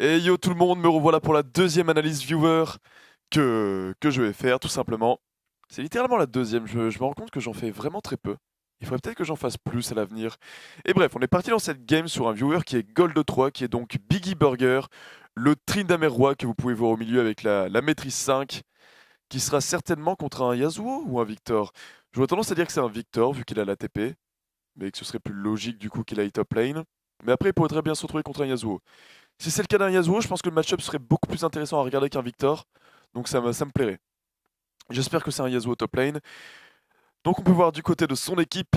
Et yo tout le monde, me revoilà pour la deuxième analyse viewer que je vais faire tout simplement. C'est littéralement la deuxième, je me rends compte que j'en fais vraiment très peu. Il faudrait peut-être que j'en fasse plus à l'avenir. Et bref, on est parti dans cette game sur un viewer qui est Gold 3, qui est donc Biggie Burger, le Tryndamere roi que vous pouvez voir au milieu avec la maîtrise 5, qui sera certainement contre un Yasuo ou un Victor. J'aurais tendance à dire que c'est un Victor vu qu'il a la TP, mais que ce serait plus logique du coup qu'il aille top lane. Mais après il pourrait très bien se retrouver contre un Yasuo. Si c'est le cas d'un Yasuo, je pense que le match-up serait beaucoup plus intéressant à regarder qu'un Victor. Donc ça me plairait. J'espère que c'est un Yasuo top lane. Donc on peut voir du côté de son équipe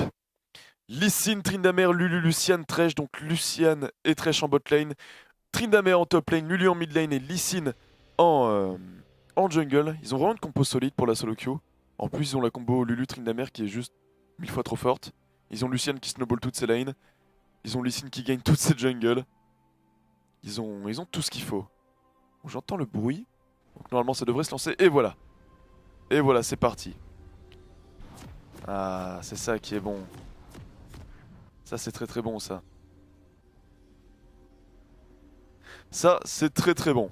Lee Sin, Tryndamere, Lulu, Lucian, Thresh. Donc Lucian et Thresh en bot lane. Tryndamere en top lane, Lulu en mid lane et Lee Sin en jungle. Ils ont vraiment une compo solide pour la solo queue. En plus ils ont la combo Lulu Tryndamere qui est juste 1000 fois trop forte. Ils ont Lucian qui snowball toutes ses lanes. Ils ont Lee Sin qui gagne toutes ses jungles. Ils ont tout ce qu'il faut. J'entends le bruit. Donc normalement ça devrait se lancer. Et voilà. Et voilà, c'est parti. Ah, c'est ça qui est bon. Ça c'est très très bon ça. Ça c'est très très bon.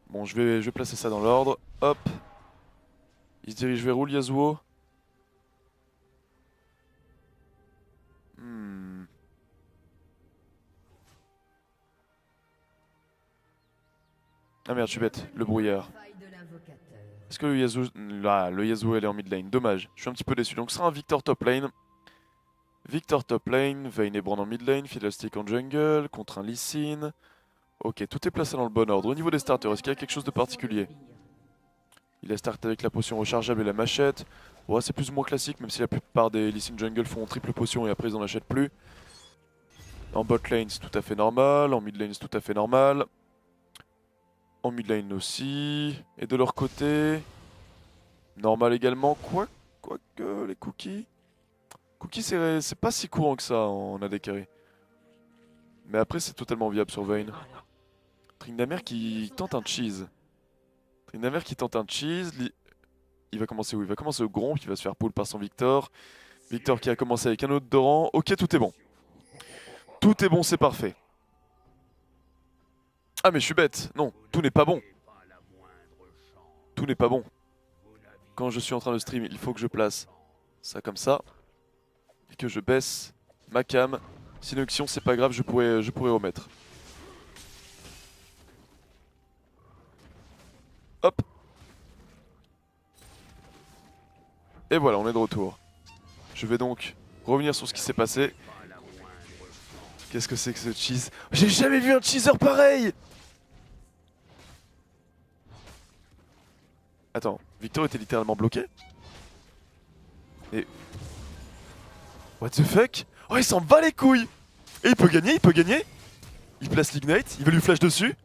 Bon, je vais placer ça dans l'ordre. Hop. Il se dirige vers où le Yasuo? Hmm. Ah merde, je suis bête. Le brouillard. Est-ce que le Yasuo... Là, le Yasuo elle est en mid lane. Dommage. Je suis un petit peu déçu. Donc ce sera un Victor top lane. Victor top lane, Vayne et Brand en mid lane, Fiddlestick en jungle, contre un Lee Sin. Ok, tout est placé dans le bon ordre. Au niveau des starters, est-ce qu'il y a quelque chose de particulier? Il a start avec la potion rechargeable et la machette. Ouais, c'est plus ou moins classique, même si la plupart des Lee Sin jungle font triple potion et après ils en achètent plus. En bot lane, c'est tout à fait normal. En mid lane, c'est tout à fait normal. En mid lane aussi. Et de leur côté, normal également. Quoique les cookies. Cookies, c'est pas si courant que ça en AD carry. Mais après, c'est totalement viable sur Vayne. Tryndamere qui tente un cheese. Tryndamere qui tente un cheese. Il va commencer où? Il va commencer au Gromp, il va se faire pull par son Victor. Victor qui a commencé avec un autre de rang. Ok, tout est bon. Tout est bon, c'est parfait. Ah mais je suis bête. Non, tout n'est pas bon. Tout n'est pas bon. Quand je suis en train de stream, il faut que je place ça comme ça. Et que je baisse ma cam. Sinon, c'est pas grave, je pourrais remettre. Hop. Et voilà, on est de retour. Je vais donc revenir sur ce qui s'est passé. Qu'est-ce que c'est que ce cheese? J'ai jamais vu un cheeser pareil! Attends, Victor était littéralement bloqué? Et... What the fuck? Oh, il s'en bat les couilles! Et il peut gagner, il peut gagner! Il place l'ignite, il va lui flash dessus.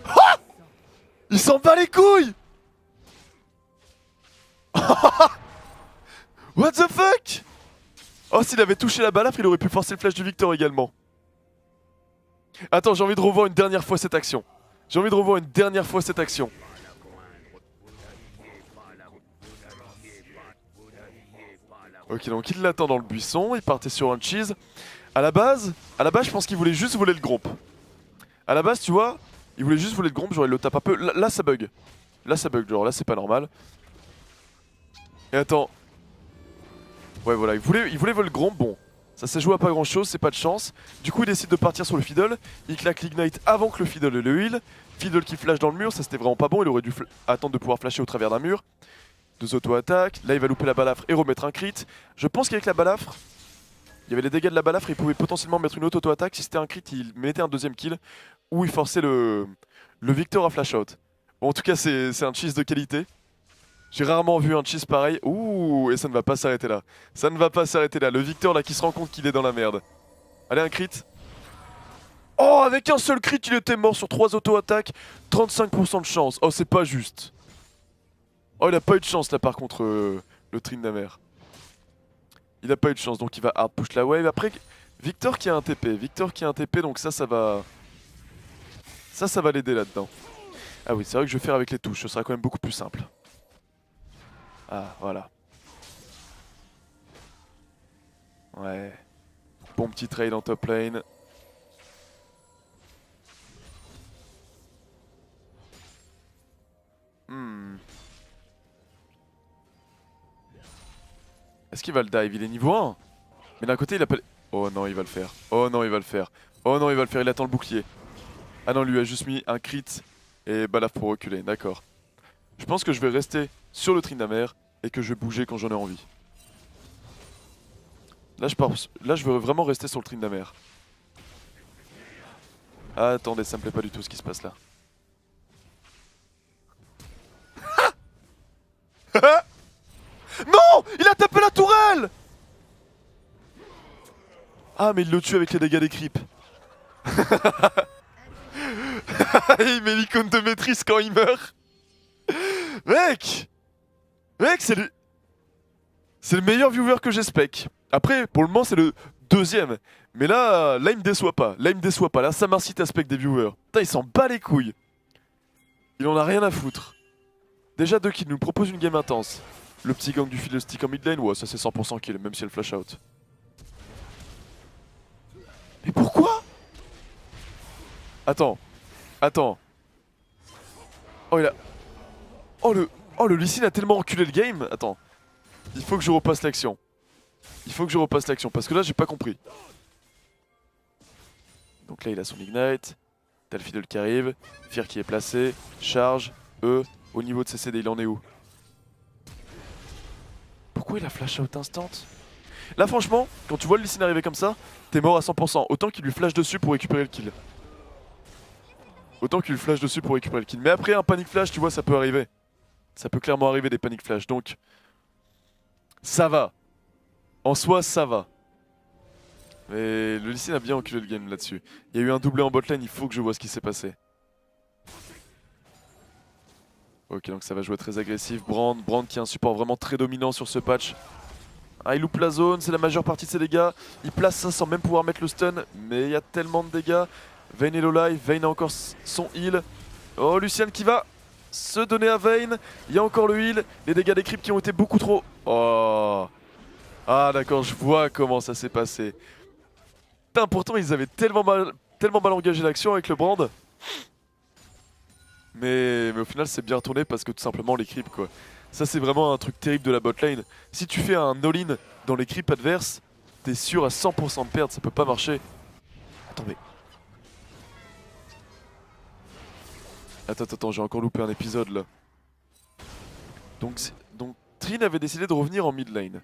Ah! Il s'en bat les couilles! What the fuck? Oh, s'il avait touché la balafre, il aurait pu forcer le flash de Victor également. Attends, j'ai envie de revoir une dernière fois cette action. J'ai envie de revoir une dernière fois cette action. Ok, donc il l'attend dans le buisson, il partait sur un cheese. À la base, je pense qu'il voulait juste voler le Gromp. À la base, tu vois, il voulait juste voler le Gromp, genre il le tape un peu. Là, ça bug. Là, ça bug, genre là, c'est pas normal. Et attends. Ouais, voilà, il voulait voler le Gromp, bon. Ça s'est joué à pas grand chose, c'est pas de chance. Du coup, il décide de partir sur le Fiddle. Il claque l'ignite avant que le Fiddle le heal. Fiddle qui flash dans le mur, ça c'était vraiment pas bon. Il aurait dû attendre de pouvoir flasher au travers d'un mur. Deux auto-attaques. Là, il va louper la balafre et remettre un crit. Je pense qu'avec la balafre, il y avait les dégâts de la balafre. Il pouvait potentiellement mettre une auto-attaque. Si c'était un crit, il mettait un deuxième kill. Ou il forçait le Victor à flash out. Bon, en tout cas, c'est un cheese de qualité. J'ai rarement vu un cheese pareil. Ouh, et ça ne va pas s'arrêter là. Ça ne va pas s'arrêter là. Le Victor là qui se rend compte qu'il est dans la merde. Allez, un crit. Oh, avec un seul crit, il était mort sur 3 auto-attaques. 35% de chance. Oh, c'est pas juste. Oh, il a pas eu de chance là par contre, le Tryndamere. Il a pas eu de chance, donc il va hard push la wave. Après, Victor qui a un TP. Victor qui a un TP, donc ça va... Ça va l'aider là-dedans. Ah oui, c'est vrai que je vais faire avec les touches. Ce sera quand même beaucoup plus simple. Ah, voilà. Ouais. Bon petit trade en top lane. Est-ce qu'il va le dive? Il est niveau 1. Mais d'un côté il appelle... Oh non il va le faire. Oh non il va le faire. Oh non il va le faire, il attend le bouclier. Ah non lui a juste mis un crit et balaf pour reculer, d'accord. Je pense que je vais rester sur le Tryndamere et que je vais bouger quand j'en ai envie. Là je veux vraiment rester sur le Tryndamere. Ah, attendez, ça me plaît pas du tout ce qui se passe là. Non! Il a tapé la tourelle! Ah mais il le tue avec les dégâts des creeps. Il met l'icône de maîtrise quand il meurt. Mec! Mec, c'est le meilleur viewer que j'ai spec. Après, pour le moment, c'est le deuxième. Mais là il me déçoit pas. Là, il me déçoit pas. Là, ça m'incite à spec des viewers. Putain, il s'en bat les couilles. Il en a rien à foutre. Déjà, deux kills, nous propose une game intense. Le petit gang du Fiddlestick en mid lane, ouais, ça c'est 100% kill, même si elle flash out. Mais pourquoi? Attends. Attends. Oh, il a... Oh, le Lee Sin a tellement reculé le game. Attends. Il faut que je repasse l'action. Il faut que je repasse l'action, parce que là, j'ai pas compris. Donc là, il a son Ignite. T'as le Fiddle qui arrive. Fear qui est placé. Charge. Au niveau de ses CD, il en est où? Pourquoi il a flash out instant? Là franchement, quand tu vois le Lee Sin arriver comme ça, t'es mort à 100%. Autant qu'il lui flash dessus pour récupérer le kill. Autant qu'il lui flash dessus pour récupérer le kill. Mais après un panic flash, tu vois, ça peut arriver. Ça peut clairement arriver des panic flash. Donc, ça va. En soi, ça va. Mais le Lee Sin a bien enculé le game là-dessus. Il y a eu un doublé en botlane, il faut que je vois ce qui s'est passé. Ok, donc ça va jouer très agressif. Brand qui a un support vraiment très dominant sur ce patch. Ah, il loupe la zone, c'est la majeure partie de ses dégâts. Il place ça sans même pouvoir mettre le stun, mais il y a tellement de dégâts. Vayne est low life, Vayne a encore son heal. Oh, Lucian qui va se donner à Vayne. Il y a encore le heal, les dégâts des creeps qui ont été beaucoup trop. Oh. Ah d'accord, je vois comment ça s'est passé. Putain, pourtant ils avaient tellement mal engagé l'action avec le brand. Mais au final c'est bien retourné parce que tout simplement les creeps quoi. Ça c'est vraiment un truc terrible de la botlane. Si tu fais un all-in dans les creeps adverses, t'es sûr à 100% de perdre, ça peut pas marcher. Attends mais... Attends, j'ai encore loupé un épisode là. Donc Trin avait décidé de revenir en mid lane.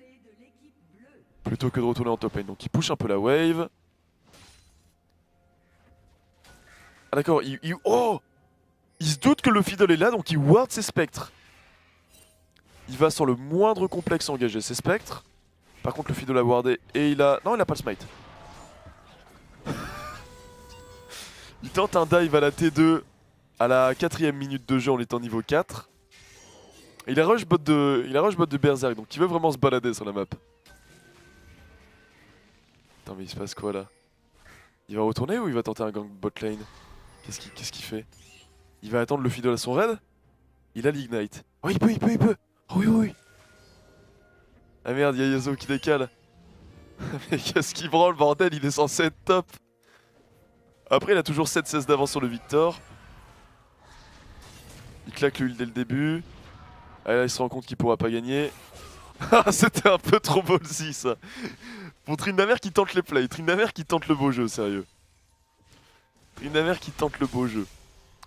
Plutôt que de retourner en top lane. Donc il push un peu la wave. Ah d'accord, oh! Il se doute que le Fiddle est là donc il ward ses spectres. Il va sans le moindre complexe engager ses spectres. Par contre le Fiddle a wardé et il a... Non, il a pas le smite. Il tente un dive à la T2 à la 4ème minute de jeu en étant niveau 4. Et il a rush bot de Berserk donc il veut vraiment se balader sur la map. Attends mais il se passe quoi là? Il va retourner ou il va tenter un gank bot lane? Qu'est-ce qu'il fait? Il va attendre le Fiddle à son raid? Il a l'ignite. Oh il peut. Oh oui. Ah merde, il y a Yasuo qui décale. Mais qu'est-ce qu'il branle bordel, il est censé être top. Après il a toujours 7-16 d'avance sur le Victor. Il claque le heal dès le début. Ah là il se rend compte qu'il pourra pas gagner. Ah c'était un peu trop ballsy ça. Pour Tryndamere qui tente les plays, Tryndamere qui tente le beau jeu, sérieux. Tryndamere qui tente le beau jeu.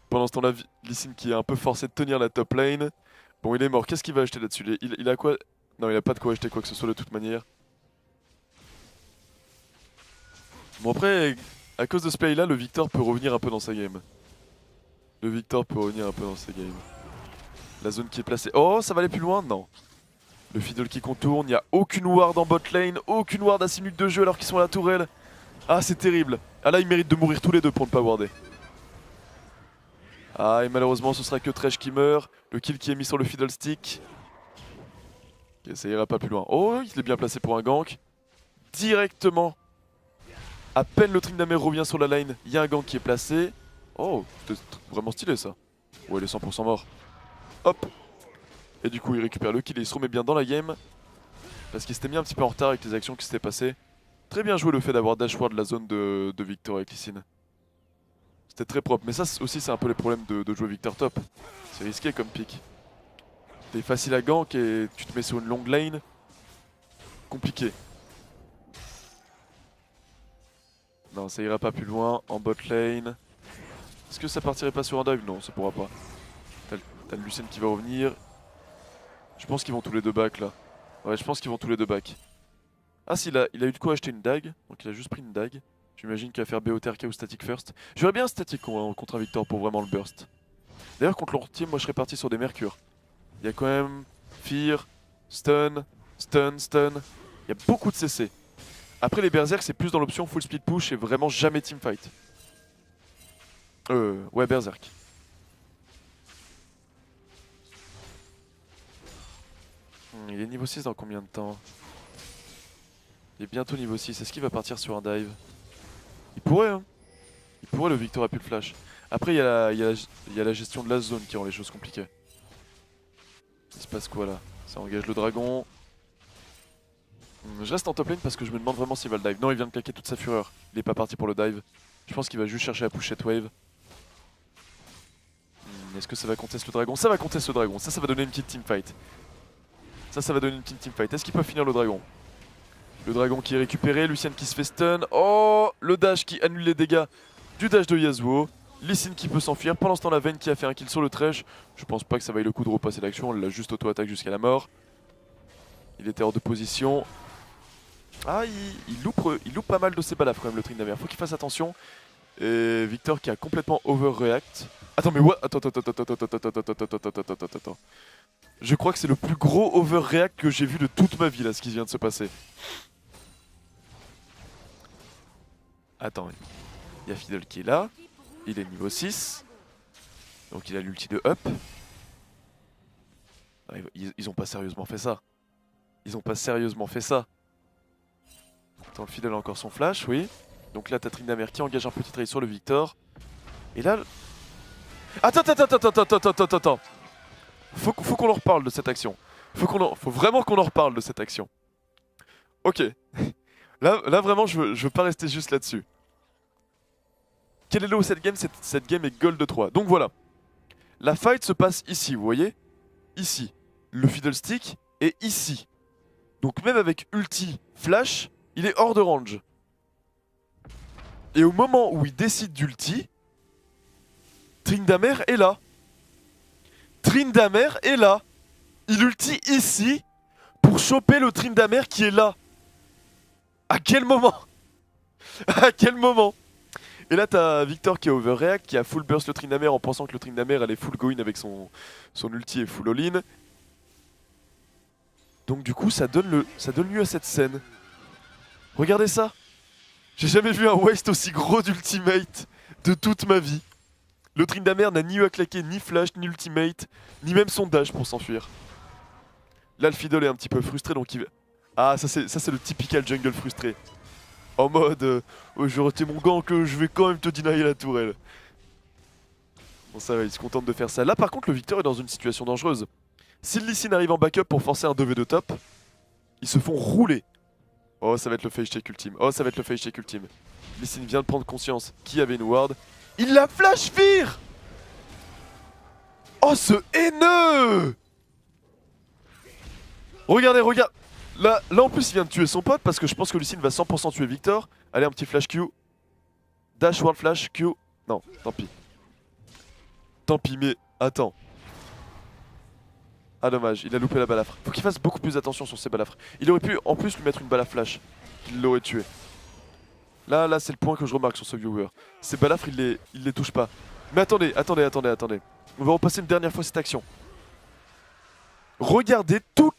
Pendant ce temps-là, Lee Sin qui est un peu forcé de tenir la top lane. Bon il est mort, qu'est-ce qu'il va acheter là-dessus? Il a quoi? Non il a pas de quoi acheter quoi que ce soit de toute manière. Bon après, à cause de ce play là, le Victor peut revenir un peu dans sa game. La zone qui est placée... Oh, ça va aller plus loin? Non. Le Fiddle qui contourne, il n'y a aucune ward en bot lane, aucune ward à 6 minutes de jeu alors qu'ils sont à la tourelle. Ah, c'est terrible. Ah là, ils méritent de mourir tous les deux pour ne pas warder. Ah, et malheureusement, ce sera que Thresh qui meurt. Le kill qui est mis sur le Fiddlestick. Ok, ça ira pas plus loin. Oh, il est bien placé pour un gank. Directement. À peine le Tryndamere revient sur la lane, il y a un gank qui est placé. Oh, c'était vraiment stylé ça. Ouais, il est 100% mort. Hop. Et du coup, il récupère le kill et il se remet bien dans la game. Parce qu'il s'était mis un petit peu en retard avec les actions qui s'étaient passées. Très bien joué le fait d'avoir dashward la zone de Victor avec Lee Sin. C'était très propre. Mais ça aussi, c'est un peu les problèmes de jouer Victor top. C'est risqué comme pick. T'es facile à gank et tu te mets sur une longue lane. compliqué. Non, ça ira pas plus loin. En bot lane. Est-ce que ça partirait pas sur un dive? Non, ça pourra pas. T'as le Lucien qui va revenir. Je pense qu'ils vont tous les deux back là. Ouais, je pense qu'ils vont tous les deux back. Ah si, il a eu de quoi acheter une dague. Donc il a juste pris une dague. J'imagine qu'il va faire BOTRK ou Static First. J'aurais bien un Static contre un Victor pour vraiment le burst. D'ailleurs contre leur team, moi je serais parti sur des Mercure. Il y a quand même Fear, Stun, Stun, Stun. Il y a beaucoup de CC. Après les Berserk c'est plus dans l'option full speed push et vraiment jamais teamfight. Ouais Berserk. Il est niveau 6 dans combien de temps? Il est bientôt niveau 6, est-ce qu'il va partir sur un dive? Il pourrait hein. Il pourrait, le Victor a pu le flash. Après il y a la gestion de la zone qui rend les choses compliquées. Il se passe quoi là? Ça engage le dragon. Je reste en top lane parce que je me demande vraiment s'il va le dive. Non, il vient de claquer toute sa fureur. Il est pas parti pour le dive. Je pense qu'il va juste chercher à push cette wave. Est-ce que ça va contester le dragon? Ça va contester le dragon. Ça va donner une petite teamfight. Ça va donner une petite teamfight. Est-ce qu'il peut finir le dragon? Le dragon qui est récupéré, Lucian qui se fait stun. Oh, le dash qui annule les dégâts du dash de Yasuo. Lee Sin qui peut s'enfuir. Pendant ce temps, la Vayne qui a fait un kill sur le Thresh. Je pense pas que ça vaille le coup de repasser l'action. Elle l'a juste auto-attaque jusqu'à la mort. Il était hors de position. Ah, il loupe pas mal de ses balafres quand même, le Tryndamere. Faut qu'il fasse attention. Et Victor qui a complètement overreact. Attends, mais what? Attends. Je crois que c'est le plus gros overreact que j'ai vu de toute ma vie là, ce qui vient de se passer. Attends, il y a Fiddle qui est là. Il est niveau 6. Donc il a l'ulti de up. Ils ont pas sérieusement fait ça. Ils ont pas sérieusement fait ça. Attends, le Fiddle a encore son flash, oui. Donc là t'as Tryndamere qui engage un petit trade sur le Victor. Et là... Attends. Faut qu'on en reparle de cette action. Faut vraiment qu'on en reparle de cette action. Ok. Là vraiment je veux pas rester juste là-dessus. Quel est le haut cette game? Cette game est gold 3. Donc voilà. La fight se passe ici, vous voyez? Ici. Le Fiddlestick est ici. Donc même avec ulti flash, il est hors de range. Et au moment où il décide d'ulti, Tryndamere est là. Tryndamere est là. Il ulti ici pour choper le Tryndamere qui est là. À quel moment? À quel moment? Et là t'as Victor qui a overreact, qui a full burst le Tryndamere en pensant que le Tryndamere allait full go in avec son ulti et full all-in. Donc du coup ça donne lieu à cette scène. Regardez ça. J'ai jamais vu un waste aussi gros d'ultimate de toute ma vie. Le Tryndamere n'a ni eu à claquer, ni flash, ni ultimate, ni même son dash pour s'enfuir. Là le Fiddle est un petit peu frustré donc il... Ah ça c'est le typical jungle frustré. En mode oh, je retire mon gank, je vais quand même te deny la tourelle. Bon ça va, il se contente de faire ça. Là par contre le Victor est dans une situation dangereuse. Si le Lee Sin arrive en backup pour forcer un 2v2 top, ils se font rouler. Oh ça va être le face check ultime. Lee Sin vient de prendre conscience qu'il y avait une ward. Il la flash fear. Oh ce haineux. Regardez. Là en plus il vient de tuer son pote parce que je pense que Lee Sin va 100% tuer Victor. Allez un petit flash Q. Dash ward flash Q. Non, tant pis. Tant pis mais attends. Ah dommage, il a loupé la balafre. Faut qu'il fasse beaucoup plus attention sur ses balafres. Il aurait pu en plus lui mettre une balle à flash. Il l'aurait tué. Là c'est le point que je remarque sur ce viewer. Ces balafres il les touche pas. Mais attendez. On va repasser une dernière fois cette action. Regardez tout.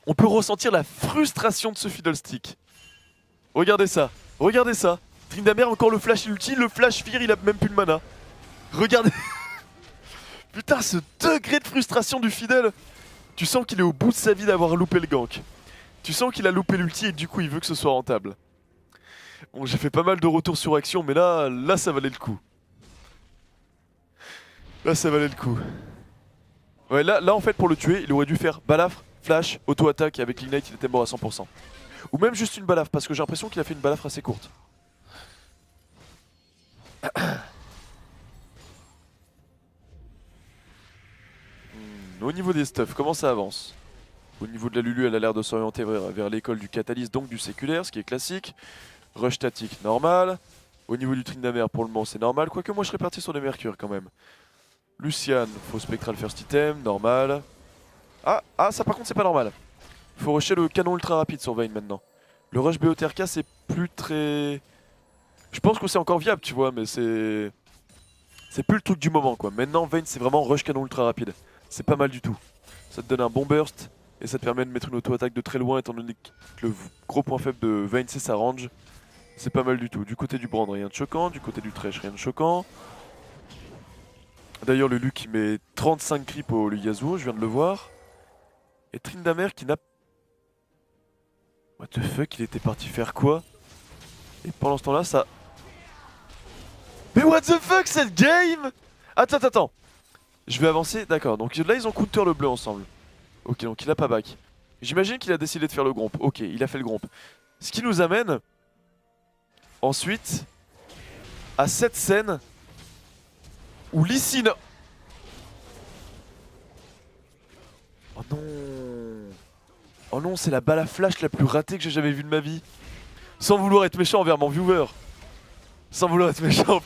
On peut ressentir la frustration de ce Fiddlestick. Regardez ça. Tryndamere encore le flash ulti, le flash fear, il a même plus de mana. Regardez. Putain, ce degré de frustration du Fiddle. Tu sens qu'il est au bout de sa vie d'avoir loupé le gank. Tu sens qu'il a loupé l'ulti et du coup il veut que ce soit rentable. Bon, j'ai fait pas mal de retours sur action, mais là ça valait le coup. Ouais, là en fait pour le tuer, il aurait dû faire balafre, flash, auto-attaque et avec l'ignite il était mort à 100%. Ou même juste une balafre, parce que j'ai l'impression qu'il a fait une balafre assez courte. Au niveau des stuffs, comment ça avance? Au niveau de la Lulu, elle a l'air de s'orienter vers l'école du Catalyst, donc du séculaire, ce qui est classique. Rush statique, normal. Au niveau du Tryndamere, pour le moment, c'est normal. Quoique moi, je serais parti sur des Mercure quand même. Lucian, faux spectral first item, normal. Ah, ça par contre, c'est pas normal. Faut rusher le canon ultra rapide sur Vayne maintenant. Le rush BOTRK, c'est plus très... Je pense que c'est encore viable, tu vois, mais c'est... C'est plus le truc du moment, quoi. Maintenant, Vayne, c'est vraiment rush canon ultra rapide. C'est pas mal du tout. Ça te donne un bon burst, et ça te permet de mettre une auto-attaque de très loin, étant donné que le gros point faible de Vayne, c'est sa range. C'est pas mal du tout. Du côté du Brand, rien de choquant. Du côté du Thresh, rien de choquant. D'ailleurs, le Luc qui met 35 creeps au Yasuo, je viens de le voir. Et Tryndamere qui n'a... What the fuck, il était parti faire quoi? Et pendant ce temps-là, ça... Mais what the fuck, cette game? Attends. Je vais avancer, d'accord. Donc là, ils ont counter le bleu ensemble. Ok, donc il a pas back. J'imagine qu'il a décidé de faire le gromp. Ok, il a fait le gromp. Ce qui nous amène... Ensuite... à cette scène... où Lee Sin... Oh non. Oh non, c'est la balle à flash la plus ratée que j'ai jamais vue de ma vie. Sans vouloir être méchant envers mon viewer. Sans vouloir être méchant.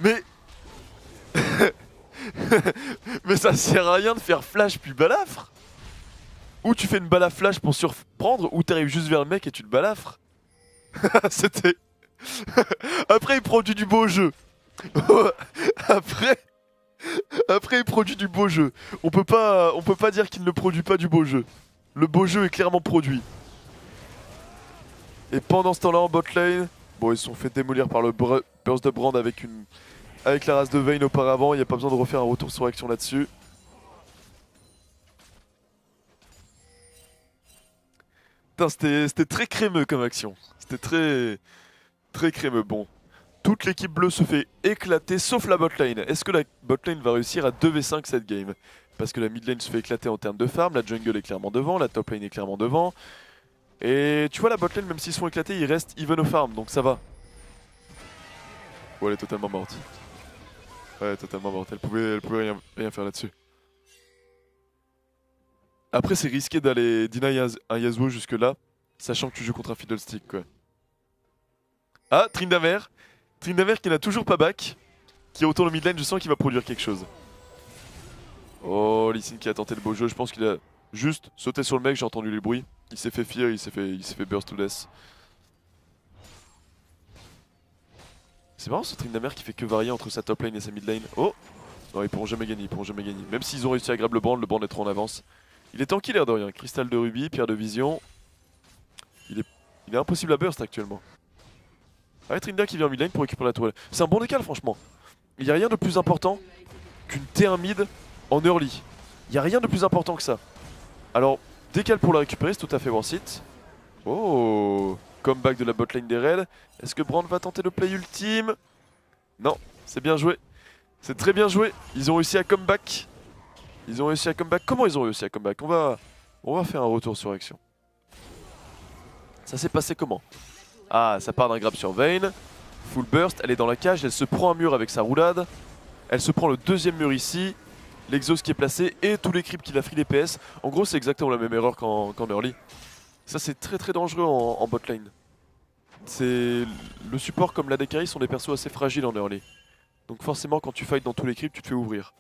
Mais... Mais ça sert à rien de faire flash puis balafre. Ou tu fais une balle à flash pour surprendre, ou t'arrives juste vers le mec et tu le balafres. C'était... Après il produit du beau jeu. Après il produit du beau jeu. On peut pas dire qu'il ne produit pas du beau jeu. Le beau jeu est clairement produit. Et pendant ce temps-là en bot lane, bon ils se sont fait démolir par le burst de Brand avec la race de Vayne auparavant. Il n'y a pas besoin de refaire un retour sur action là-dessus. C'était très crémeux comme action. C'était très crémeux. Bon, toute l'équipe bleue se fait éclater sauf la botlane. Est-ce que la botlane va réussir à 2v5 cette game? Parce que la mid lane se fait éclater en termes de farm, la jungle est clairement devant, la top lane est clairement devant. Et tu vois la botlane, même s'ils sont éclatés, ils restent even au farm, donc ça va. Oh, elle est totalement morte. Ouais, totalement morte, elle pouvait rien faire là-dessus. Après c'est risqué d'aller deny un Yasuo jusque là, sachant que tu joues contre un fiddlestick quoi. Ah, Tryndamere qui n'a toujours pas back, qui retourne au mid lane, je sens qu'il va produire quelque chose. Oh, Lee Sin qui a tenté le beau jeu, je pense qu'il a juste sauté sur le mec, j'ai entendu les bruits. Il s'est fait fear, il s'est fait burst to death. C'est marrant ce Tryndamere qui fait que varier entre sa top lane et sa mid lane. Oh non, ils pourront jamais gagner, Même s'ils ont réussi à grab le brand est trop en avance. Il est tanky l'air de rien, cristal de rubis, pierre de vision. Il est impossible à burst actuellement. Ah, Tryndamere qui vient en mid lane pour récupérer la toile. C'est un bon décal franchement. Il n'y a rien de plus important qu'une T1 mid en early. Il n'y a rien de plus important que ça. Alors, décal pour la récupérer, c'est tout à fait worth it. Oh, comeback de la botlane des Reds. Est-ce que Brand va tenter le play ultime? Non, c'est bien joué. C'est très bien joué. Ils ont réussi à comeback. Comment ils ont réussi à comeback? On va faire un retour sur action. Ça s'est passé comment? Ah, ça part d'un grab sur Vayne. Full burst, elle est dans la cage, elle se prend un mur avec sa roulade. Elle se prend le deuxième mur ici. L'exhaust qui est placé et tous les creeps qu'il a free les PS. En gros, c'est exactement la même erreur qu'en early. Ça, c'est très dangereux en bot lane. Le support comme la Dekari sont des persos assez fragiles en early. Donc forcément, quand tu fight dans tous les creeps, tu te fais ouvrir.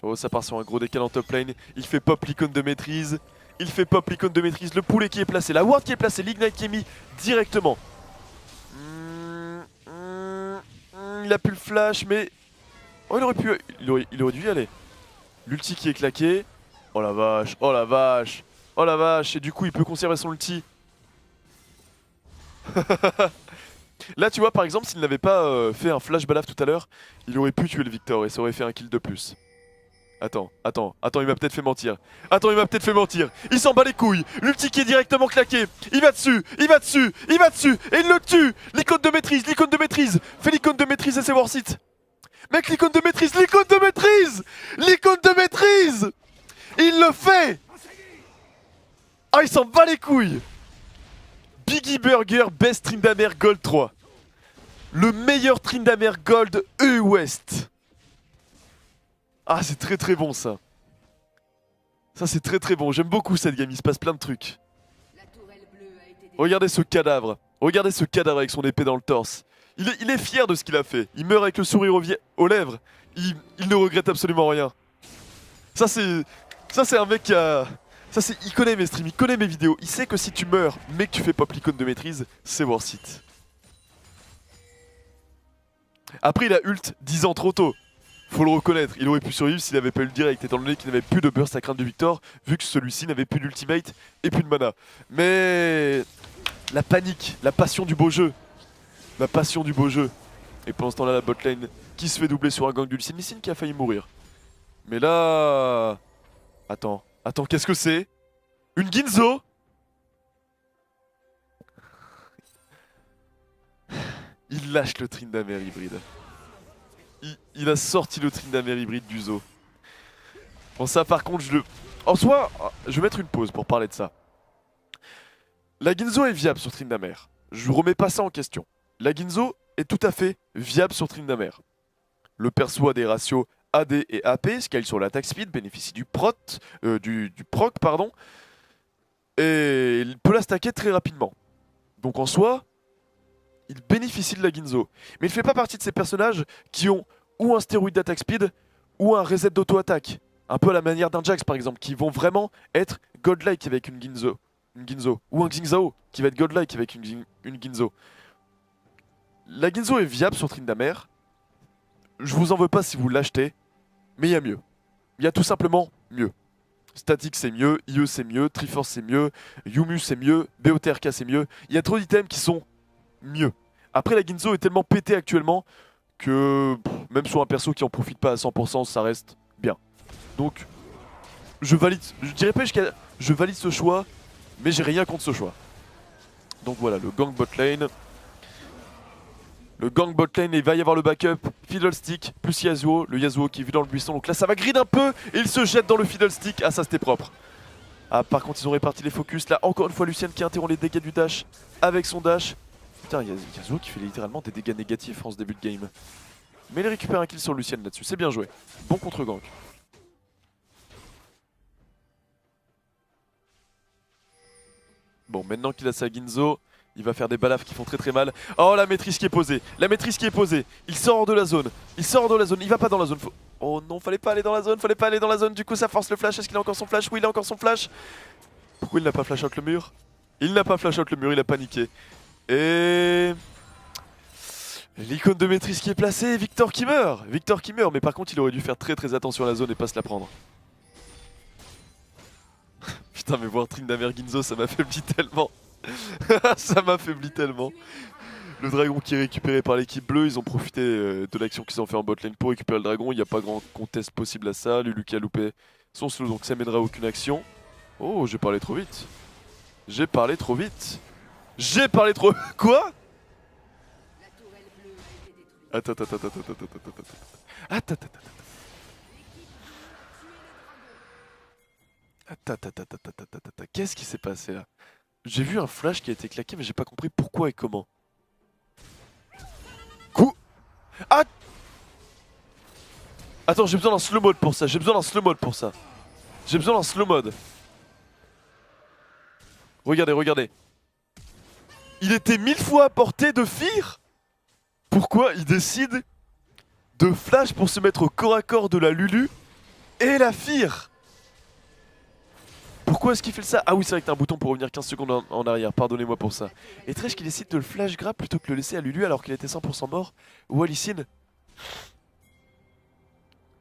Oh, ça part sur un gros décal en top lane. Il fait pop l'icône de maîtrise. Le poulet qui est placé, la ward qui est placée, l'ignite qui est mis directement. Il a pu le flash, mais... Oh, il aurait dû y aller. L'ulti qui est claqué. Oh la vache. Et du coup, il peut conserver son ulti. Là, tu vois, par exemple, s'il n'avait pas fait un flash balaf tout à l'heure, il aurait pu tuer le Victor et ça aurait fait un kill de plus. Attends, il m'a peut-être fait mentir. Il s'en bat les couilles. L'ulti qui est directement claqué. Il va dessus. Et il le tue. L'icône de maîtrise. Fais l'icône de maîtrise et c'est worth it. Mec, l'icône de maîtrise. Il le fait. Ah, il s'en bat les couilles. Biggie Burger, best Tryndamere Gold 3. Le meilleur Tryndamere Gold EU West. Ah, c'est très bon ça. Ça c'est très très bon, j'aime beaucoup cette game, il se passe plein de trucs. Regardez ce cadavre. Regardez ce cadavre avec son épée dans le torse. Il est fier de ce qu'il a fait. Il meurt avec le sourire aux lèvres. Il ne regrette absolument rien. Ça c'est un mec qui a... il connaît mes streams, il connaît mes vidéos. Il sait que si tu meurs mais que tu fais pop l'icône de maîtrise, c'est worth it. Après il a ult 10 ans trop tôt. Faut le reconnaître, il aurait pu survivre s'il n'avait pas eu le direct, étant donné qu'il n'avait plus de burst à crainte du Victor, vu que celui-ci n'avait plus d'ultimate et plus de mana. Mais... la panique, la passion du beau jeu. La passion du beau jeu. Et pendant ce temps-là, la botlane qui se fait doubler sur un gang du Lee Sin. Lee Sin qui a failli mourir. Mais là... Attends, qu'est-ce que c'est? Une Ginzo? Il lâche le Tryndamere hybride. Il a sorti le Tryndamere hybride du zoo. Bon ça par contre je le... En soi, je vais mettre une pause pour parler de ça. La Ginzo est viable sur Tryndamere. Je remets pas ça en question. La Ginzo est tout à fait viable sur Tryndamere. Le perso a des ratios AD et AP, scale sur l'attaque speed, bénéficie du proc, pardon. Et il peut la stacker très rapidement. Donc en soi, il bénéficie de la Ginzo. Mais il fait pas partie de ces personnages qui ont ou un stéroïde d'attaque speed ou un reset d'auto-attaque. Un peu à la manière d'un Jax par exemple, qui vont vraiment être godlike avec une Ginzo. Ou un Xingzao qui va être godlike avec une Ginzo. La Ginzo est viable sur Tryndamere. Je vous en veux pas si vous l'achetez, mais il y a mieux. Il y a tout simplement mieux. Static c'est mieux, IE c'est mieux, Triforce c'est mieux, Yumu c'est mieux, BOTRK c'est mieux. Il y a trop d'items qui sont mieux. Après la Ginzo est tellement pétée actuellement que même sur un perso qui en profite pas à 100%, ça reste bien. Donc je valide, je dirais pas jusqu'à... Je valide ce choix, mais j'ai rien contre ce choix. Donc voilà, le gang bot lane. Le gang bot lane, il va y avoir le backup, Fiddlestick plus Yasuo, le Yasuo qui vit dans le buisson, donc là ça va grid un peu et il se jette dans le Fiddlestick, ah ça c'était propre. Ah par contre ils ont réparti les focus, là encore une fois Lucian qui interrompt les dégâts du dash avec son dash. Putain Yasuo qui fait littéralement des dégâts négatifs en ce début de game. Mais il récupère un kill sur Lucian là-dessus, c'est bien joué, bon contre gank. Bon maintenant qu'il a sa Ginzo, il va faire des balafres qui font très très mal. Oh la maîtrise qui est posée, la maîtrise qui est posée. Il sort hors de la zone, il va pas dans la zone. Oh non, fallait pas aller dans la zone, du coup ça force le flash. Est-ce qu'il a encore son flash? Oui, il a encore son flash. Pourquoi il n'a pas flash out le mur? Il n'a pas flash out le mur, il a paniqué. Et... l'icône de maîtrise qui est placée, Victor qui meurt, mais par contre il aurait dû faire très très attention à la zone et pas se la prendre. Putain mais voir Tryndamere Ginzo ça m'affaiblit tellement. Ça m'affaiblit tellement. Le dragon qui est récupéré par l'équipe bleue, ils ont profité de l'action qu'ils ont fait en botlane pour récupérer le dragon. Il n'y a pas grand contest possible à ça. Lulu qui a loupé son slow, donc ça mènera à aucune action. Oh, j'ai parlé trop vite. Quoi? Attends. Qu'est-ce qui s'est passé là? J'ai vu un flash qui a été claqué mais j'ai pas compris pourquoi et comment. Ah! Attends, j'ai besoin d'un slow mode pour ça, J'ai besoin d'un slow mode. Regardez. Il était 1000 fois à portée de Fear. Pourquoi il décide de flash pour se mettre au corps à corps de la Lulu et la Fear? Pourquoi est-ce qu'il fait ça? Ah oui, c'est vrai que t'as un bouton pour revenir 15 secondes en arrière, pardonnez-moi pour ça. Et Thresh qui décide de le flash grab plutôt que de le laisser à Lulu alors qu'il était 100% mort. Ou à Lee Sin.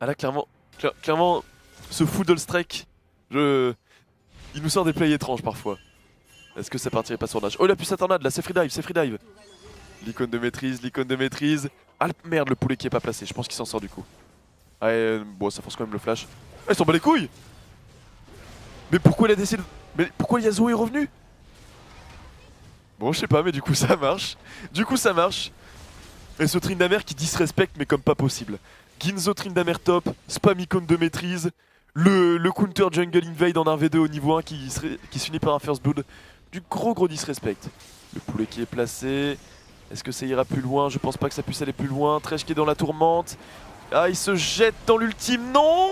Ah là, clairement, ce Foodle Strike, il nous sort des plays étranges parfois. Est-ce que ça partirait pas sur Dash? Oh, il a pu sa tornade, là, c'est free dive. L'icône de maîtrise. Ah merde, le poulet qui est pas placé, je pense qu'il s'en sort du coup. Ah, bon, ça force quand même le flash. Ah, il s'en bat les couilles! Mais pourquoi il a décidé... Mais pourquoi Yasuo est revenu? Bon, je sais pas, mais du coup ça marche. Et ce Tryndamere qui disrespecte, mais comme pas possible. Ginzo Tryndamere top, spam icône de maîtrise, le counter jungle invade en 1v2 au niveau 1 qui se finit par un first blood. Du gros disrespect. Le poulet qui est placé. Est-ce que ça ira plus loin? Je pense pas que ça puisse aller plus loin. Thresh qui est dans la tourmente. Ah, il se jette dans l'ultime. Non!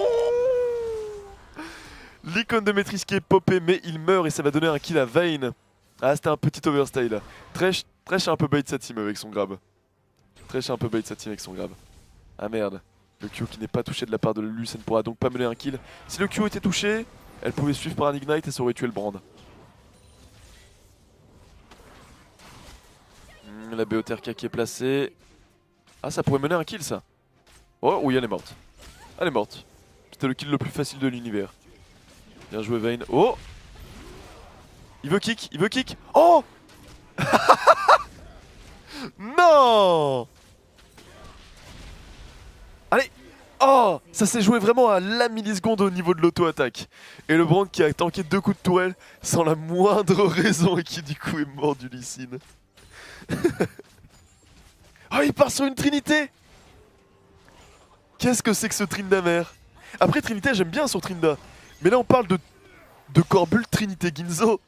L'icône de maîtrise qui est popée, mais il meurt et ça va donner un kill à Vayne. Ah, c'était un petit overstay là. Thresh a un peu bait sa team avec son grab. Thresh a un peu bait sa team avec son grab. Ah merde. Le Q qui n'est pas touché de la part de Lulu, ça ne pourra donc pas mener un kill. Si le Q était touché, elle pouvait suivre par un ignite et ça aurait tué le Brand. La BOTRK qui est placée. Ah, ça pourrait mener un kill ça. Oh oui, elle est morte. Elle est morte. C'était le kill le plus facile de l'univers. Bien joué Vayne. Oh, il veut kick, il veut kick. Oh non. Allez. Oh, ça s'est joué vraiment à la milliseconde au niveau de l'auto-attaque. Et le Brand qui a tanké 2 coups de tourelle sans la moindre raison et qui du coup est mort du Lee Sin. Oh, il part sur une Trinité. Qu'est-ce que c'est que ce Tryndamere? Après Trinité, j'aime bien son Trinda. Mais là on parle de Corbull Trinité Ginzo.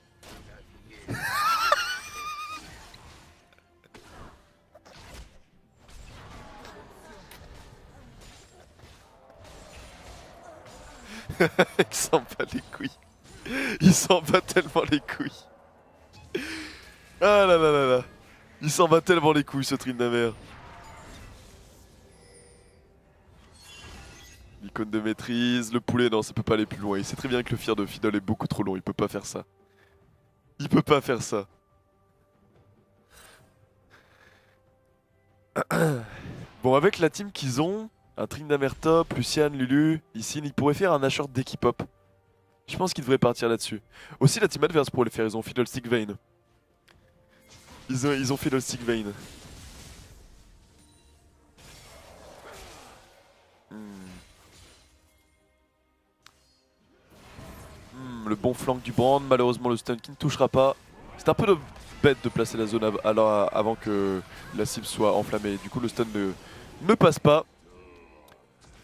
Il s'en bat les couilles. Il s'en bat tellement les couilles. Ah là là là là. Il s'en bat tellement les couilles ce Tryndamere. L'icône de maîtrise, le poulet, non ça peut pas aller plus loin. Il sait très bien que le Fear de Fiddle est beaucoup trop long, il peut pas faire ça. Il peut pas faire ça. Bon, avec la team qu'ils ont, un Tryndamere top, Lucian, Lulu, Lee ils pourraient faire un Asher d'équipe hop. Je pense qu'ils devraient partir là-dessus. Aussi la team adverse pour les faire, ils ont Fiddlestick Vayne. Ils ont Fiddlestick Vayne. Le bon flank du Brand, malheureusement le stun qui ne touchera pas. C'est un peu bête de placer la zone avant que la cible soit enflammée. Du coup le stun ne passe pas.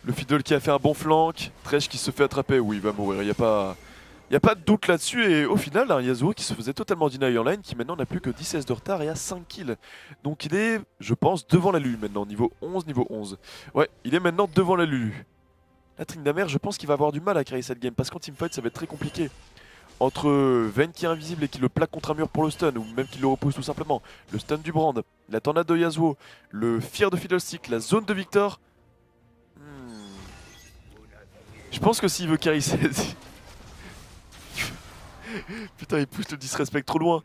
Le Fiddle qui a fait un bon flank. Thresh qui se fait attraper. Oui, il va mourir. Il n'y a pas de doute là-dessus. Et au final, un Yasuo qui se faisait totalement deny en line, qui maintenant n'a plus que 10 CS de retard et a 5 kills. Donc il est, je pense, devant la Lulu maintenant. Niveau 11, niveau 11. Ouais, il est maintenant devant la Lulu. La Tryndamere, je pense qu'il va avoir du mal à créer cette game. Parce qu'en teamfight, ça va être très compliqué. Entre Vayne qui est invisible et qui le plaque contre un mur pour le stun, ou même qui le repousse tout simplement. Le stun du Brand, la tornade de Yasuo, le Fear de Fiddlestick, la zone de Victor. Je pense que s'il veut carry cette... Putain, il pousse le disrespect trop loin.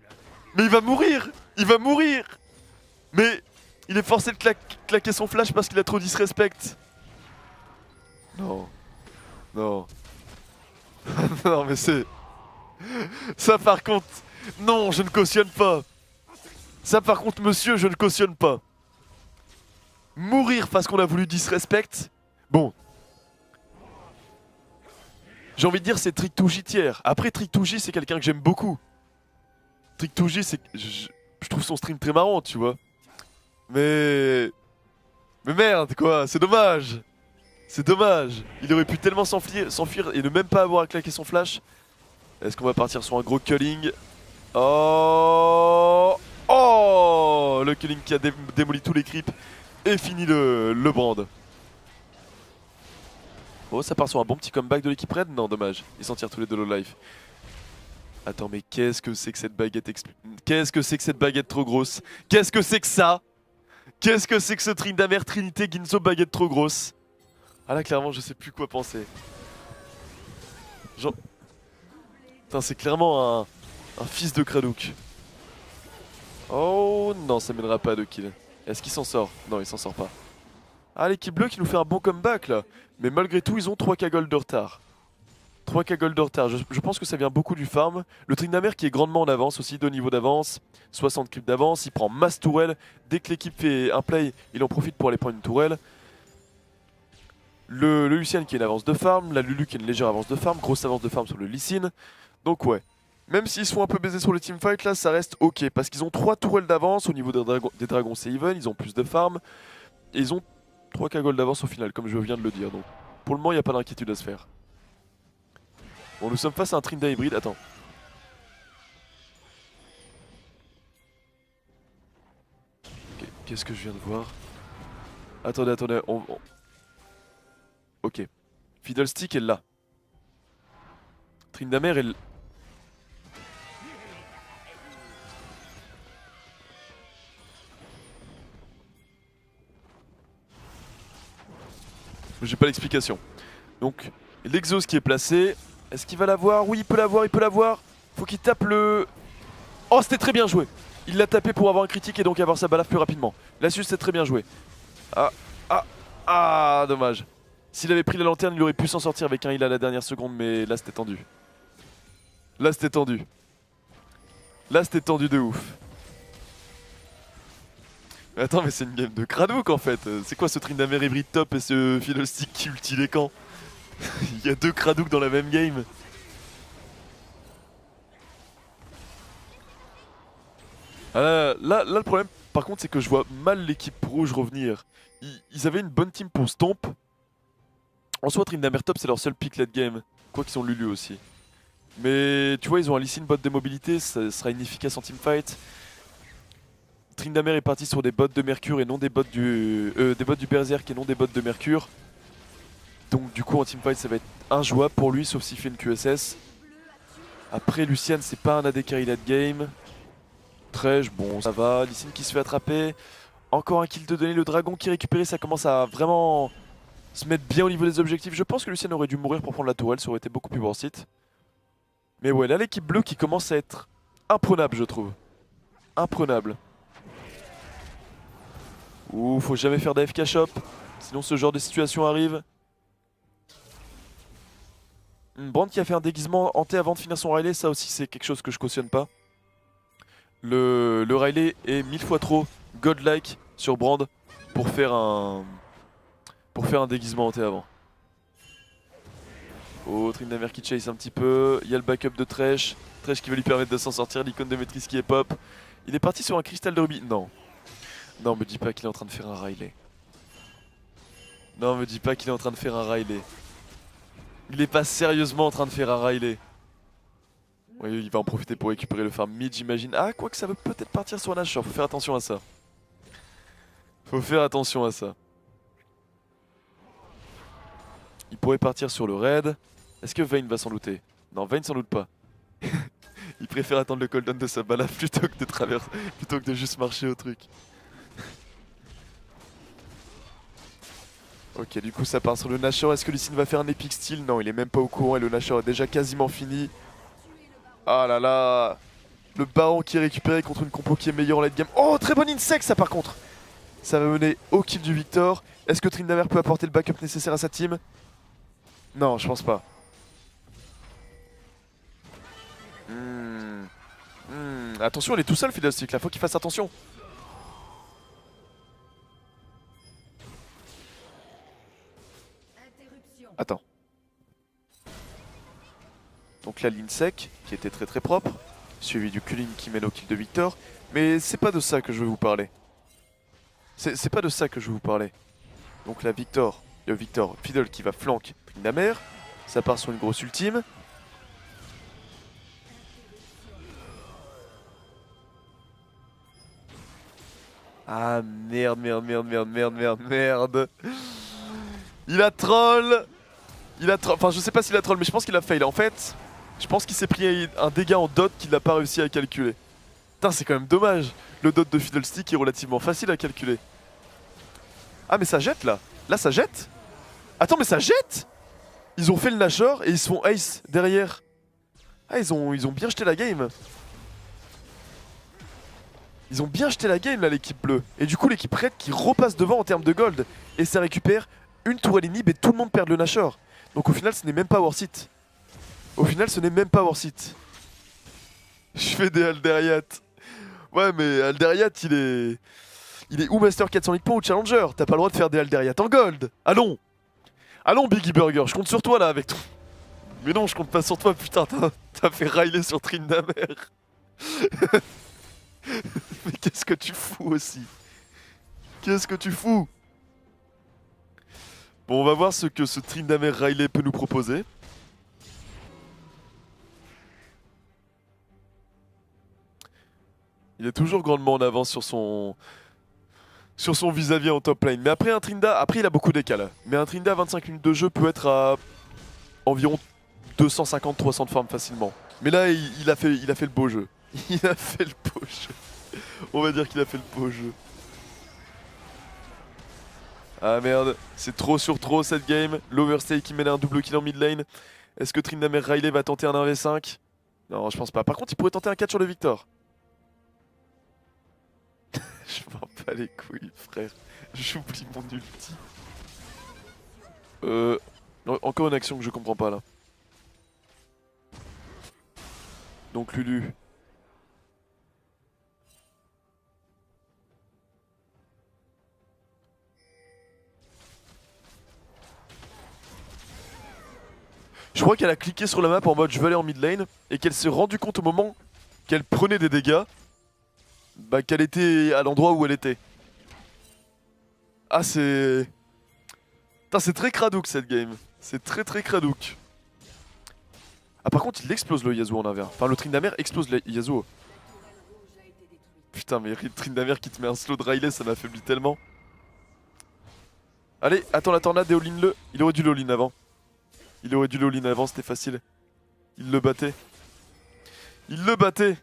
Mais il va mourir. Il va mourir. Mais il est forcé de claquer son flash parce qu'il a trop disrespect. Non. Non. Non mais c'est... Ça par contre... Non, je ne cautionne pas. Ça par contre, monsieur, je ne cautionne pas. Mourir parce qu'on a voulu disrespect. Bon. J'ai envie de dire c'est Trick2J tiers. Après Trick2J c'est quelqu'un que j'aime beaucoup. Trick2J c'est... Je trouve son stream très marrant, tu vois. Mais merde quoi, c'est dommage. C'est dommage. Il aurait pu tellement s'enfuir et ne même pas avoir à claquer son flash. Est-ce qu'on va partir sur un gros culling? Oh. Oh. Le culling qui a démoli tous les creeps. Et fini le Brand. Oh, ça part sur un bon petit comeback de l'équipe Red? Non, dommage. Ils s'en tirent tous les deux low life. Attends, mais qu'est-ce que c'est que cette baguette Qu'est-ce que c'est que cette baguette trop grosse? Qu'est-ce que c'est que ça? Qu'est-ce que c'est que ce Tryndamere Trinité Ginzo baguette trop grosse? Ah là, clairement, je sais plus quoi penser. Genre... Putain, c'est clairement un fils de Kradouk. Oh non, ça mènera pas à 2 kills. Est-ce qu'il s'en sort? Non, il s'en sort pas. Ah, l'équipe bleue qui nous fait un bon comeback là. Mais malgré tout, ils ont 3k gold de retard. 3k gold de retard. Je pense que ça vient beaucoup du farm. Le Tryndamere qui est grandement en avance aussi, 2 niveaux d'avance. 60 creeps d'avance. Il prend masse tourelle. Dès que l'équipe fait un play, il en profite pour aller prendre une tourelle. Le Lucian qui est une avance de farm. La Lulu qui est une légère avance de farm. Grosse avance de farm sur le Lee Sin. Donc ouais. Même s'ils sont un peu baisés sur le teamfight là, ça reste ok. Parce qu'ils ont 3 tourelles d'avance. Au niveau des dragons, c'est even. Ils ont plus de farm. Et ils ont 3k gold d'avance au final, comme je viens de le dire. Donc pour le moment, il n'y a pas d'inquiétude à se faire. Bon, nous sommes face à un Trinda hybride. Attends. Qu'est-ce que je viens de voir? Attendez, attendez. Ok. Fiddlestick est là. Tryndamere est... J'ai pas l'explication. Donc, l'Exos qui est placé. Est-ce qu'il va l'avoir? Oui, il peut l'avoir, il peut l'avoir. Faut qu'il tape le... Oh, c'était très bien joué. Il l'a tapé pour avoir un critique et donc avoir sa balafre plus rapidement. L'astuce, c'est très bien joué. Ah, dommage. S'il avait pris la lanterne, il aurait pu s'en sortir avec un heal à la dernière seconde, mais là, c'était tendu. Là, c'était tendu. Là, c'était tendu de ouf. Attends, mais c'est une game de Kradouk en fait. C'est quoi ce Tryndamere hybride top et ce Fiddlestick qui ulti les camps? Il y a deux Kradouk dans la même game. Là, le problème par contre c'est que je vois mal l'équipe rouge revenir. Ils avaient une bonne team pour Stomp. En soi Tryndamere top c'est leur seul pick late game. Quoi qu'ils ont Lulu aussi. Mais tu vois ils ont un Lee Sin bot de mobilité, ça sera inefficace en teamfight. Tryndamere est parti sur des bots de Mercure et non des bots du Berserk et non des bots de Mercure. Donc du coup en teamfight ça va être injouable pour lui sauf s'il fait une QSS. Après Lucian c'est pas un AD carry late game. Trèche, bon ça va, Lee Sin qui se fait attraper. Encore un kill de donner, le dragon qui est récupéré, ça commence à vraiment se mettre bien au niveau des objectifs. Je pense que Lucian aurait dû mourir pour prendre la tourelle, ça aurait été beaucoup plus worth it. Mais ouais là l'équipe bleue qui commence à être imprenable je trouve. Imprenable. Ouh, faut jamais faire d'AFK shop, sinon ce genre de situation arrive. Brand qui a fait un déguisement hanté avant de finir son Riley, ça aussi c'est quelque chose que je cautionne pas. Le Riley est 1000 fois trop godlike sur Brand pour faire un déguisement hanté avant. Oh, Tryndamere qui chase un petit peu, il y a le backup de Thresh. Thresh qui va lui permettre de s'en sortir, l'icône de maîtrise qui est pop. Il est parti sur un cristal de rubis, non. Non, me dis pas qu'il est en train de faire un Riley. Non, me dis pas qu'il est en train de faire un Riley. Il est pas sérieusement en train de faire un Riley. Oui, il va en profiter pour récupérer le farm mid, j'imagine. Ah, quoi que ça veut peut-être partir sur un Nashor, faut faire attention à ça. Faut faire attention à ça. Il pourrait partir sur le raid. Est-ce que Vayne va s'en looter? Non, Vayne s'en loot pas. Il préfère attendre le cooldown de sa balade plutôt que de juste marcher au truc. Ok, du coup ça part sur le Nashor. Est-ce que Lee Sin va faire un epic steal? Non, il est même pas au courant et le Nashor est déjà quasiment fini. Ah là là. Le Baron qui est récupéré contre une compo qui est meilleure en late game. Oh, très bon insect ça par contre. Ça va mener au kill du Victor. Est-ce que Tryndamere peut apporter le backup nécessaire à sa team? Non, je pense pas. Attention, il est tout seul Fiddlestick là, faut qu'il fasse attention. Attends. Donc là l'insec qui était très très propre, suivi du culling qui mène au kill de Victor. Mais c'est pas de ça que je veux vous parler. C'est pas de ça que je veux vous parler. Donc là Victor, Fiddle qui va flank Tryndamere. Ça part sur une grosse ultime. Ah merde. Il a troll. Enfin je sais pas s'il a troll mais je pense qu'il a fail. En fait, je pense qu'il s'est pris un dégât en dot qu'il n'a pas réussi à calculer. Putain c'est quand même dommage. Le dot de Fiddlestick est relativement facile à calculer. Ah mais ça jette là. Là ça jette. Attends mais ça jette. Ils ont fait le Nashor et ils se font ace derrière. Ah ils ont bien jeté la game. Ils ont bien jeté la game là l'équipe bleue. Et du coup l'équipe red qui repasse devant en termes de gold. Et ça récupère une tourelle inhib et tout le monde perd le Nashor. Donc au final ce n'est même pas worth it. Au final ce n'est même pas worth it. Je fais des Alderiat. Ouais mais Alderiat il est ou Master 400 litres ou Challenger. T'as pas le droit de faire des Alderiat en gold. Allons. Allons Biggie Burger, je compte sur toi là avec ton... Mais non je compte pas sur toi putain, t'as fait Riley sur Tryndamere. Mais qu'est-ce que tu fous aussi? Qu'est-ce que tu fous? Bon, on va voir ce que ce Tryndamere Riley peut nous proposer. Il est toujours grandement en avance sur son vis-à-vis en top lane. Mais après un Trynda, après il a beaucoup d'écart. Mais un Trynda à 25 minutes de jeu peut être à environ 250-300 de farm facilement. Mais là, il a fait le beau jeu. Il a fait le beau jeu. On va dire qu'il a fait le beau jeu. Ah merde, c'est trop sur trop cette game. L'Overstay qui mène un double kill en mid lane. Est-ce que Tryndamere Riley va tenter un 1v5? Non, je pense pas. Par contre, il pourrait tenter un 4 sur le Victor. Je m'en bats les couilles, frère. J'oublie mon ulti. Encore une action que je comprends pas là. Donc Lulu. Je crois qu'elle a cliqué sur la map en mode je veux aller en mid lane et qu'elle s'est rendue compte au moment qu'elle prenait des dégâts bah, qu'elle était à l'endroit où elle était. Ah c'est... Putain c'est très cradouk cette game. C'est très cradouk. Ah par contre il explose le Yasuo en 1v1. Enfin le Tryndamere explose le Yasuo. Putain mais Tryndamere qui te met un slow de Riley ça m'affaiblit tellement. Allez attends la tornade et all-in le. Il aurait dû le all-in avant. Il aurait dû le all-in avant, c'était facile. Il le battait. Il le battait.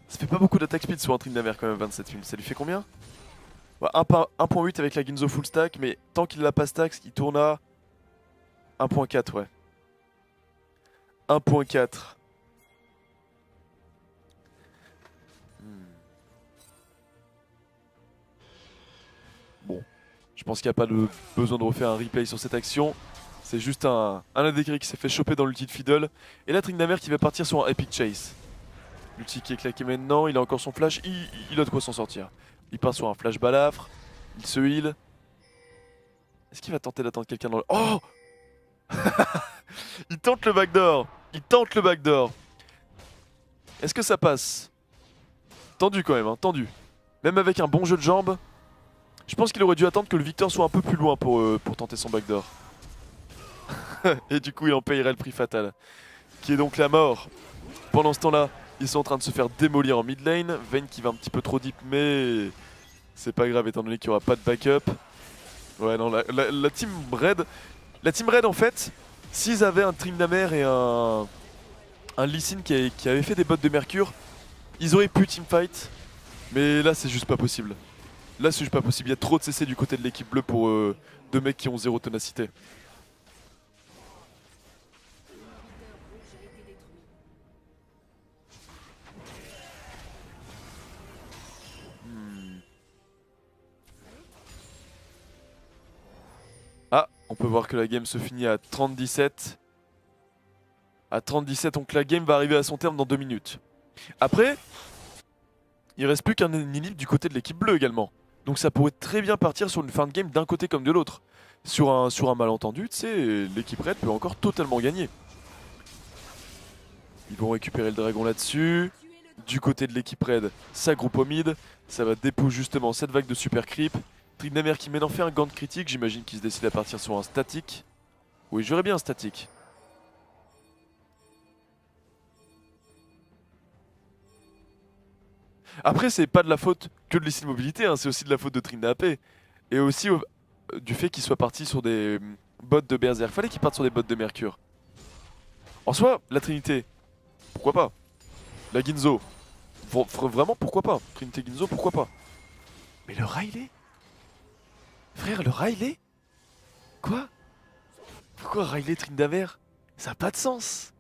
Ça fait pas beaucoup d'attaque speed sur un Tryndamere quand même 27 films. Ça lui fait combien? Ouais, 1.8 avec la Ginzo full stack, mais tant qu'il l'a pas stack, il tourne à 1.4 ouais. 1.4. Bon. Je pense qu'il n'y a pas de besoin de refaire un replay sur cette action. C'est juste un ADC qui s'est fait choper dans l'ulti de Fiddle. Et là Tryndamere qui va partir sur un Epic Chase. L'ulti qui est claqué maintenant, il a encore son flash, il a de quoi s'en sortir. Il part sur un flash balafre, il se heal. Est-ce qu'il va tenter d'attendre quelqu'un dans le... Oh il tente le backdoor. Il tente le backdoor. Est-ce que ça passe? Tendu quand même, hein, tendu. Même avec un bon jeu de jambes. Je pense qu'il aurait dû attendre que le Victor soit un peu plus loin pour tenter son backdoor. Et du coup il en payerait le prix fatal. Qui est donc la mort. Pendant ce temps-là, ils sont en train de se faire démolir en mid lane. Vayne qui va un petit peu trop deep mais c'est pas grave étant donné qu'il n'y aura pas de backup. Ouais non, la team Red... La team Red en fait, s'ils avaient un Tryndamere et un Lee Sin qui avait fait des bottes de mercure, ils auraient pu teamfight. Mais là c'est juste pas possible. Là c'est juste pas possible, il y a trop de CC du côté de l'équipe bleue pour deux mecs qui ont zéro ténacité. Ah, on peut voir que la game se finit à 30-17. À 30-17, donc la game va arriver à son terme dans 2 minutes. Après, il reste plus qu'un inhib du côté de l'équipe bleue également. Donc ça pourrait très bien partir sur une fin de game d'un côté comme de l'autre. Sur un malentendu, tu sais, l'équipe Red peut encore totalement gagner. Ils vont récupérer le dragon là-dessus. Du côté de l'équipe Red, ça groupe au mid. Ça va dépouiller justement cette vague de super creep. Tryndamere qui mène en fait un gant critique, j'imagine qu'il se décide à partir sur un statique. Oui, j'aurais bien un statique. Après, c'est pas de la faute que de l'immobilité, hein, c'est aussi de la faute de Tryndamere. Et aussi du fait qu'il soit parti sur des bots de Berserk. Fallait qu'il parte sur des bots de Mercure. En soi, la Trinité, pourquoi pas? La Ginzo, vraiment pourquoi pas? Trinité Ginzo, pourquoi pas? Mais le Riley? Frère, le Riley? Quoi? Pourquoi Riley Tryndamere? Ça n'a pas de sens.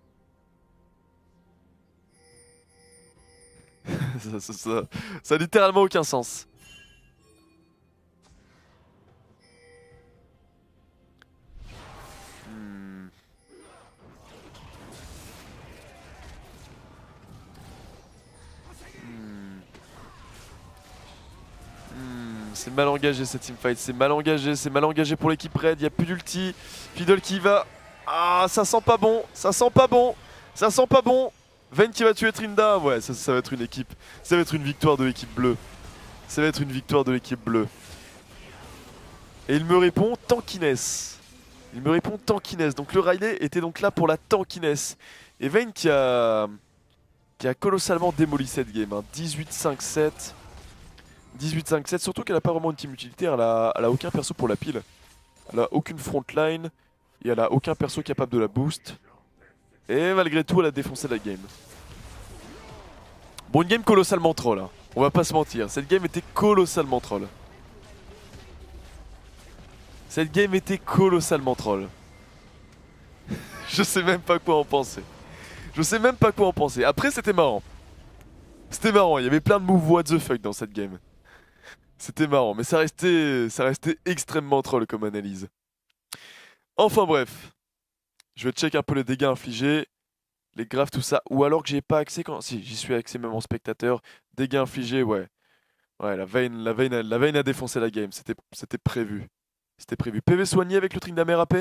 Ça a littéralement aucun sens. C'est mal engagé cette teamfight, c'est mal engagé pour l'équipe Red, il n'y a plus d'ulti. Fiddle qui va... Ah, ça sent pas bon, ça sent pas bon, ça sent pas bon. Vayne qui va tuer Trinda, ouais, ça va être une équipe, ça va être une victoire de l'équipe bleue. Ça va être une victoire de l'équipe bleue. Et il me répond tankiness. Il me répond tankiness, donc le Riley était donc là pour la tankiness. Et Vayne qui a colossalement démoli cette game, hein. 18-5-7. 18-5-7, surtout qu'elle a pas vraiment une team utilitaire, elle a aucun perso pour la pile. Elle a aucune frontline. Et elle a aucun perso capable de la boost. Et malgré tout, elle a défoncé la game. Bon, une game colossalement troll, hein. On va pas se mentir. Cette game était colossalement troll. Cette game était colossalement troll. Je sais même pas quoi en penser. Je sais même pas quoi en penser. Après, c'était marrant. C'était marrant, il y avait plein de moves what the fuck dans cette game. C'était marrant, mais ça restait extrêmement troll comme analyse. Enfin bref. Je vais check un peu les dégâts infligés, les graphes, tout ça. Ou alors que j'ai pas accès quand... Si, j'y suis accès même en spectateur. Dégâts infligés, ouais. Ouais, la Vayne a défoncé la game, c'était prévu. C'était prévu. PV soigné avec le Tryndamere AP.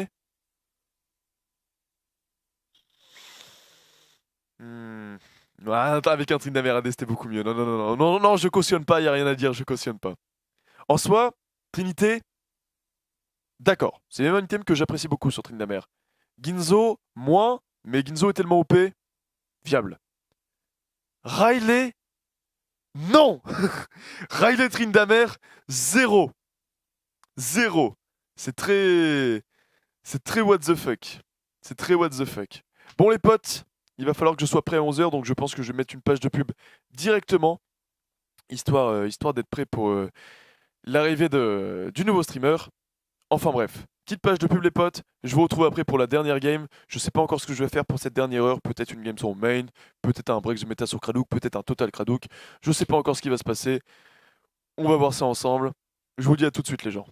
Ah, avec un Tryndamere AD c'était beaucoup mieux. Non, non, non, non, non, non, je cautionne pas, y a rien à dire, je cautionne pas. En soi, Trinité, d'accord. C'est même un item que j'apprécie beaucoup sur Tryndamere. Ginzo, moins, mais Ginzo est tellement OP, viable. Riley, non. Riley Tryndamere, zéro. Zéro. C'est très... C'est très what the fuck. C'est très what the fuck. Bon les potes, il va falloir que je sois prêt à 11 h, donc je pense que je vais mettre une page de pub directement, histoire d'être prêt pour l'arrivée du nouveau streamer. Enfin bref, petite page de pub les potes, je vous retrouve après pour la dernière game. Je sais pas encore ce que je vais faire pour cette dernière heure, peut-être une game sur main, peut-être un break de méta sur Kradouk, peut-être un total Kradouk. Je sais pas encore ce qui va se passer, on va voir ça ensemble. Je vous dis à tout de suite les gens.